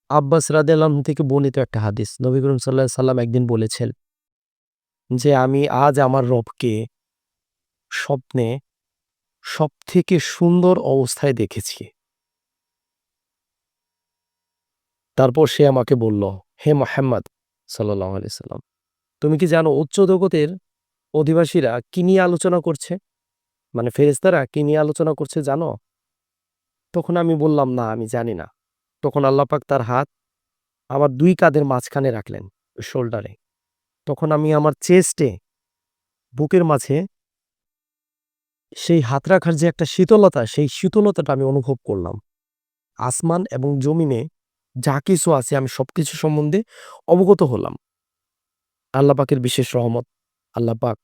আব্বাস রাদিয়াল্লাহু আনহু থেকে বর্ণিত একটা হাদিস। নবী করিম সাল্লাল্লাহু আলাইহি সাল্লাম একদিন বলেছেন যে, "আমি আজ আমার রবকে স্বপ্নে সবথেকে সুন্দর অবস্থায় দেখেছি।" তারপর সে আমাকে বলল, "হে মুহাম্মদ সাল্লাল্লাহু আলাইহি সাল্লাম, তুমি কি জানো উচ্চ জগতের অধিবাসীরা কি নিয়ে আলোচনা করছে? মানে ফেরেশতারা কি নিয়ে আলোচনা করছে জানো?" তখন আমি বললাম, "না, আমি জানি না।" তখন আল্লাহ পাক তার হাত আমার ২ কাঁধের মাঝখানে রাখলেন, শোল্ডারে। তখন আমি আমার চেস্টে, বুকের মাঝে সেই হাত রাখার যে একটা শীতলতা, সেই শীতলতাটা আমি অনুভব করলাম। আসমান এবং জমিনে যা কিছু আছে আমি সবকিছু সম্বন্ধে অবগত হলাম। আল্লাহ পাকের বিশেষ রহমত। আল্লাহ পাক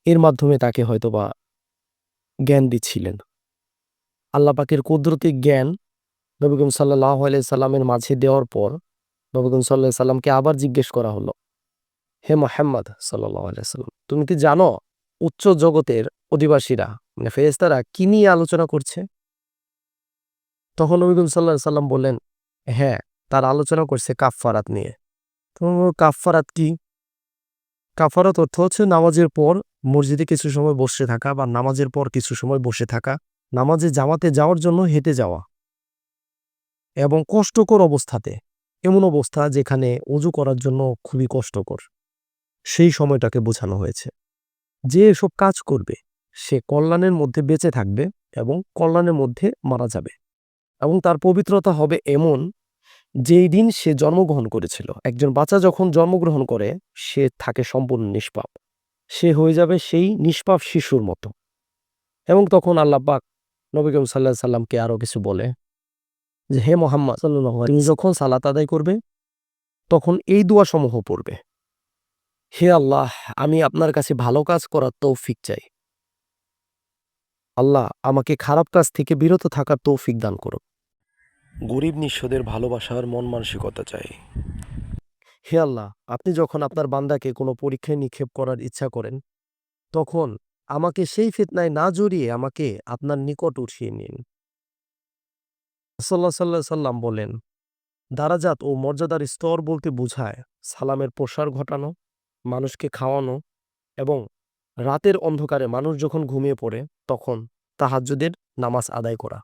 এর মাধ্যমে তাকে হয়তোবা জ্ঞান দিচ্ছিলেন। আল্লাহ পাকের কুদরতি জ্ঞান নবী করিম সাল্লাল্লাহু আলাইহি সাল্লামের মাঝে দেওয়ার পর নবী করিম সাল্লাল্লাহু আলাইহি সাল্লামকে আবার জিজ্ঞেস করা হলো, "হে মুহাম্মদ সাল্লাল্লাহু আলাইহি সাল্লাম, তুমি কি জানো উচ্চ জগতের অধিবাসীরা মানে ফেরেশতারা কি নিয়ে আলোচনা করছে?" তখন নবী করিম সাল্লাল্লাহু আলাইহি সাল্লাম বললেন, "হ্যাঁ, তারা আলোচনা করছে কাফফারাত নিয়ে।" তো কাফফারাত কি? কাফারাত অর্থ হচ্ছে নামাজের পর মসজিদে কিছু সময় বসে থাকা বা নামাজের পর কিছু সময় বসে থাকা, নামাজে জামাতে যাওয়ার জন্য হেঁটে যাওয়া এবং কষ্টকর অবস্থাতে, এমন অবস্থা যেখানে ওযু করার জন্য খুবই কষ্টকর, সেই সময়টাকে বোঝানো হয়েছে। যে এসব কাজ করবে সে কল্যাণের মধ্যে বেঁচে থাকবে এবং কল্যাণের মধ্যে মারা যাবে এবং তার পবিত্রতা হবে এমন যেই দিন সে জন্মগ্রহণ করেছিল। একজন বাচ্চা যখন জন্মগ্রহণ করে সে থাকে সম্পূর্ণ নিষ্পাপ। সে হয়ে যাবে সেই নিষ্পাপ শিশুর মতো এবং তখন আল্লাহ পাক নবী করিম সাল্লাল্লাহু আলাইহি সাল্লামকে আরো কিছু বলে যে, "হে মুহাম্মদ সাল্লাল্লাহু আলাইহি তুমি যখন সালাত আদায় করবে তখন এই দোয়াসমূহ পড়বে। হে আল্লাহ, আমি আপনার কাছে ভালো কাজ করার তৌফিক চাই। আল্লাহ আমাকে খারাপ কাজ থেকে বিরত থাকার তৌফিক দান করুন। গরিব নিঃস্বদের ভালোবাসার মন মানসিকতা চাই। হে আল্লাহ, আপনি যখন আপনার বান্দাকে কোনো পরীক্ষায় নিক্ষেপ করার ইচ্ছা করেন, তখন আমাকে সেই ফিতনায় না জড়িয়ে আমাকে আপনার নিকট উঠিয়ে নিন।" রাসূলুল্লাহ সাল্লাল্লাহু আলাইহি সাল্লাম বলেন, দারাজাত ও মর্যাদার স্তর বলতে বোঝায় সালামের প্রসার ঘটানো, মানুষকে খাওয়ানো এবং রাতের অন্ধকারে মানুষ যখন ঘুমিয়ে পড়ে তখন তাহাজ্জুদের নামাজ আদায় করা।